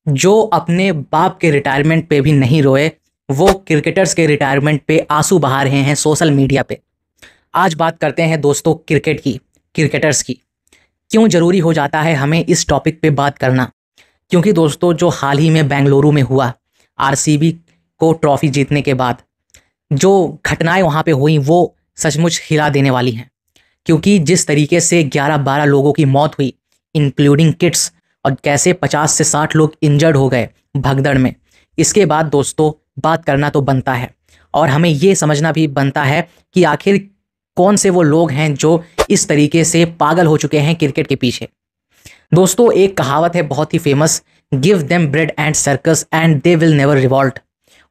जो अपने बाप के रिटायरमेंट पे भी नहीं रोए, वो क्रिकेटर्स के रिटायरमेंट पे आंसू बहा रहे हैं सोशल मीडिया पे। आज बात करते हैं दोस्तों क्रिकेट की, क्रिकेटर्स की। क्यों ज़रूरी हो जाता है हमें इस टॉपिक पे बात करना? क्योंकि दोस्तों जो हाल ही में बेंगलुरु में हुआ, आरसीबी को ट्रॉफी जीतने के बाद जो घटनाएं वहाँ पे हुई वो सचमुच हिला देने वाली हैं। क्योंकि जिस तरीके से 11-12 लोगों की मौत हुई, इंक्लूडिंग किड्स, और कैसे 50 से 60 लोग इंजर्ड हो गए भगदड़ में, इसके बाद दोस्तों बात करना तो बनता है। और हमें ये समझना भी बनता है कि आखिर कौन से वो लोग हैं जो इस तरीके से पागल हो चुके हैं क्रिकेट के पीछे। दोस्तों एक कहावत है बहुत ही famous, give them bread and circus and they will never revolt.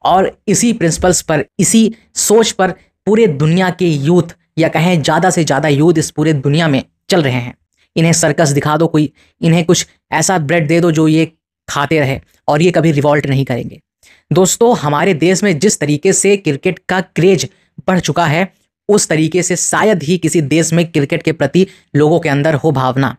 और इसी प्रिंसिपल्स पर, इसी सोच पर पूरे दुनिया के यूथ, या कहें ज़्यादा से ज़्यादा यूथ इस पूरे दुनिया में चल रहे हैं। इन्हें सर्कस दिखा दो कोई, इन्हें कुछ ऐसा ब्रेड दे दो जो ये खाते रहे और ये कभी रिवॉल्ट नहीं करेंगे। दोस्तों हमारे देश में जिस तरीके से क्रिकेट का क्रेज बढ़ चुका है, उस तरीके से शायद ही किसी देश में क्रिकेट के प्रति लोगों के अंदर हो भावना।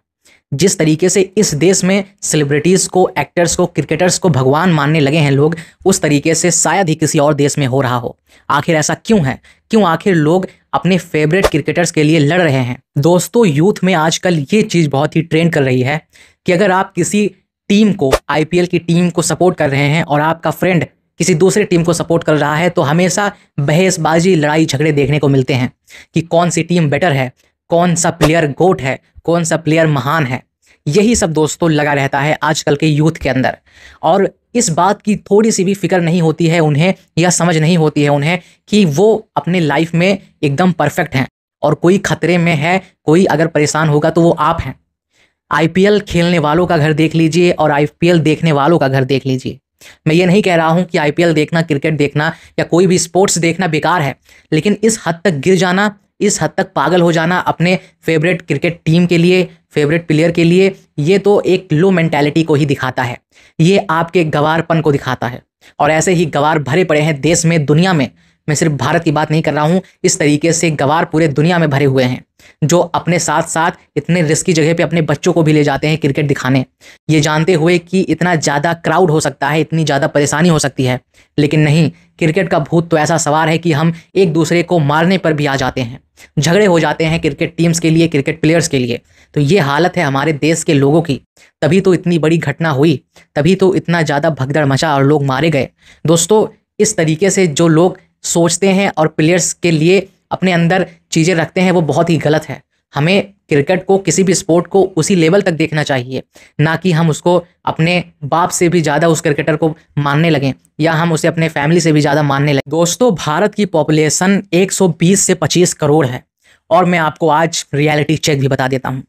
जिस तरीके से इस देश में सेलिब्रिटीज़ को, एक्टर्स को, क्रिकेटर्स को भगवान मानने लगे हैं लोग, उस तरीके से शायद ही किसी और देश में हो रहा हो। आखिर ऐसा क्यों है? क्यों आखिर लोग अपने फेवरेट क्रिकेटर्स के लिए लड़ रहे हैं? दोस्तों यूथ में आजकल ये चीज़ बहुत ही ट्रेंड कर रही है कि अगर आप किसी टीम को, आईपीएल की टीम को सपोर्ट कर रहे हैं और आपका फ्रेंड किसी दूसरे टीम को सपोर्ट कर रहा है, तो हमेशा बहसबाजी, लड़ाई झगड़े देखने को मिलते हैं कि कौन सी टीम बेटर है, कौन सा प्लेयर गोट है, कौन सा प्लेयर महान है। यही सब दोस्तों लगा रहता है आजकल के यूथ के अंदर। और इस बात की थोड़ी सी भी फिक्र नहीं होती है उन्हें, या समझ नहीं होती है उन्हें कि वो अपने लाइफ में एकदम परफेक्ट हैं और कोई खतरे में है, कोई अगर परेशान होगा तो वो आप हैं। आईपीएल खेलने वालों का घर देख लीजिए और आईपीएल देखने वालों का घर देख लीजिए। मैं ये नहीं कह रहा हूँ कि आईपीएल देखना, क्रिकेट देखना या कोई भी स्पोर्ट्स देखना बेकार है, लेकिन इस हद तक गिर जाना, इस हद तक पागल हो जाना अपने फेवरेट क्रिकेट टीम के लिए, फेवरेट प्लेयर के लिए, ये तो एक लो मेंटालिटी को ही दिखाता है। ये आपके गवारपन को दिखाता है। और ऐसे ही गवार भरे पड़े हैं देश में, दुनिया में। मैं सिर्फ भारत की बात नहीं कर रहा हूँ, इस तरीके से गवार पूरे दुनिया में भरे हुए हैं जो अपने साथ साथ इतने रिस्की जगह पे अपने बच्चों को भी ले जाते हैं क्रिकेट दिखाने, ये जानते हुए कि इतना ज़्यादा क्राउड हो सकता है, इतनी ज़्यादा परेशानी हो सकती है। लेकिन नहीं, क्रिकेट का भूत तो ऐसा सवार है कि हम एक दूसरे को मारने पर भी आ जाते हैं, झगड़े हो जाते हैं क्रिकेट टीम्स के लिए, क्रिकेट प्लेयर्स के लिए। तो ये हालत है हमारे देश के लोगों की। तभी तो इतनी बड़ी घटना हुई, तभी तो इतना ज़्यादा भगदड़ मचा और लोग मारे गए। दोस्तों इस तरीके से जो लोग सोचते हैं और प्लेयर्स के लिए अपने अंदर चीज़ें रखते हैं, वो बहुत ही गलत है। हमें क्रिकेट को, किसी भी स्पोर्ट को उसी लेवल तक देखना चाहिए, ना कि हम उसको अपने बाप से भी ज़्यादा उस क्रिकेटर को मानने लगें, या हम उसे अपने फैमिली से भी ज़्यादा मानने लगें। दोस्तों भारत की पॉपुलेशन 120 से 25 करोड़ है। और मैं आपको आज रियलिटी चेक भी बता देता हूँ।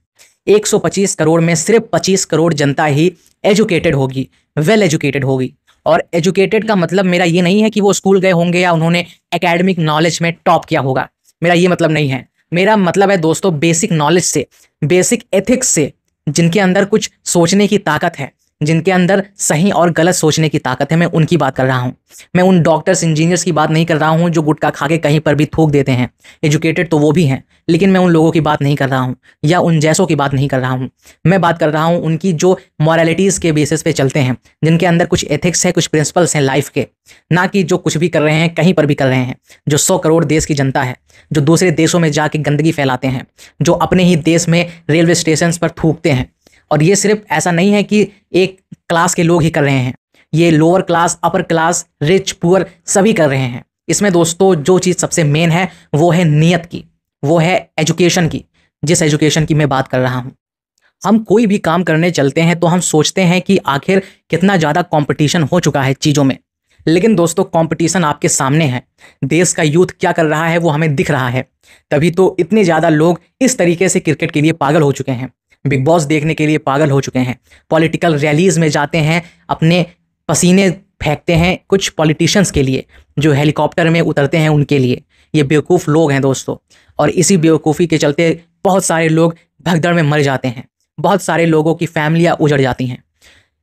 125 करोड़ में सिर्फ 25 करोड़ जनता ही एजुकेटेड होगी, वेल एजुकेटेड होगी। और एजुकेटेड का मतलब मेरा ये नहीं है कि वो स्कूल गए होंगे या उन्होंने एकेडमिक नॉलेज में टॉप किया होगा, मेरा ये मतलब नहीं है। मेरा मतलब है दोस्तों बेसिक नॉलेज से, बेसिक एथिक्स से, जिनके अंदर कुछ सोचने की ताकत है, जिनके अंदर सही और गलत सोचने की ताकत है, मैं उनकी बात कर रहा हूँ। मैं उन डॉक्टर्स, इंजीनियर्स की बात नहीं कर रहा हूँ जो गुटखा खा के कहीं पर भी थूक देते हैं। एजुकेटेड तो वो भी हैं, लेकिन मैं उन लोगों की बात नहीं कर रहा हूँ, या उन जैसों की बात नहीं कर रहा हूँ। मैं बात कर रहा हूँ उनकी जो मॉरलिटीज़ के बेसिस पे चलते हैं, जिनके अंदर कुछ एथिक्स है, कुछ प्रिंसिपल्स हैं लाइफ के, ना कि जो कुछ भी कर रहे हैं, कहीं पर भी कर रहे हैं। जो 100 करोड़ देश की जनता है, जो दूसरे देशों में जाके गंदगी फैलाते हैं, जो अपने ही देश में रेलवे स्टेशन पर थूकते हैं। और ये सिर्फ ऐसा नहीं है कि एक क्लास के लोग ही कर रहे हैं, ये lower class, upper class, rich, poor सभी कर रहे हैं। इसमें दोस्तों जो चीज़ सबसे मेन है वो है नीयत की, वो है एजुकेशन की। जिस एजुकेशन की मैं बात कर रहा हूँ, हम कोई भी काम करने चलते हैं तो हम सोचते हैं कि आखिर कितना ज़्यादा कंपटीशन हो चुका है चीज़ों में। लेकिन दोस्तों कंपटीशन आपके सामने है, देश का यूथ क्या कर रहा है वो हमें दिख रहा है। तभी तो इतने ज़्यादा लोग इस तरीके से क्रिकेट के लिए पागल हो चुके हैं, बिग बॉस देखने के लिए पागल हो चुके हैं, पॉलिटिकल रैलीज में जाते हैं, अपने पसीने फेंकते हैं कुछ पॉलिटिशियंस के लिए, जो हेलीकॉप्टर में उतरते हैं उनके लिए। ये बेवकूफ़ लोग हैं दोस्तों, और इसी बेवकूफ़ी के चलते बहुत सारे लोग भगदड़ में मर जाते हैं, बहुत सारे लोगों की फैमिलियाँ उजड़ जाती हैं।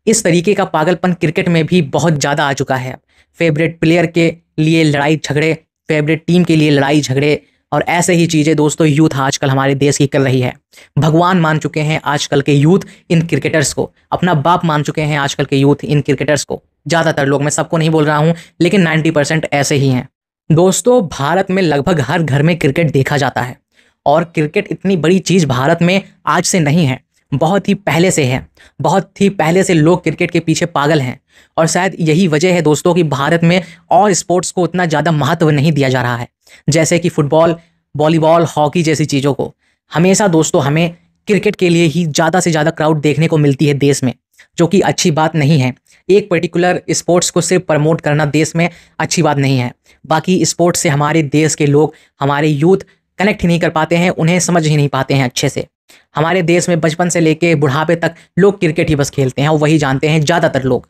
इस तरीके का पागलपन क्रिकेट में भी बहुत ज़्यादा आ चुका है। फेवरेट प्लेयर के लिए लड़ाई झगड़े, फेवरेट टीम के लिए लड़ाई झगड़े, और ऐसे ही चीज़ें दोस्तों यूथ आजकल हमारे देश की कर रही है। भगवान मान चुके हैं आजकल के यूथ इन क्रिकेटर्स को, अपना बाप मान चुके हैं आजकल के यूथ इन क्रिकेटर्स को। ज़्यादातर लोग, मैं सबको नहीं बोल रहा हूँ, लेकिन 90% ऐसे ही हैं। दोस्तों भारत में लगभग हर घर में क्रिकेट देखा जाता है और क्रिकेट इतनी बड़ी चीज़ भारत में आज से नहीं है, बहुत ही पहले से है। बहुत ही पहले से लोग क्रिकेट के पीछे पागल हैं और शायद यही वजह है दोस्तों कि भारत में और स्पोर्ट्स को उतना ज़्यादा महत्व नहीं दिया जा रहा है, जैसे कि फुटबॉल, वॉलीबॉल, हॉकी जैसी चीज़ों को। हमेशा दोस्तों हमें क्रिकेट के लिए ही ज़्यादा से ज़्यादा क्राउड देखने को मिलती है देश में, जो कि अच्छी बात नहीं है। एक पर्टिकुलर स्पोर्ट्स को सिर्फ प्रमोट करना देश में अच्छी बात नहीं है। बाकी स्पोर्ट्स से हमारे देश के लोग, हमारे यूथ कनेक्ट ही नहीं कर पाते हैं, उन्हें समझ ही नहीं पाते हैं अच्छे से। हमारे देश में बचपन से लेके बुढ़ापे तक लोग क्रिकेट ही बस खेलते हैं और वही जानते हैं ज़्यादातर लोग।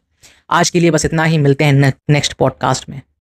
आज के लिए बस इतना ही, मिलते हैं नेक्स्ट पॉडकास्ट में।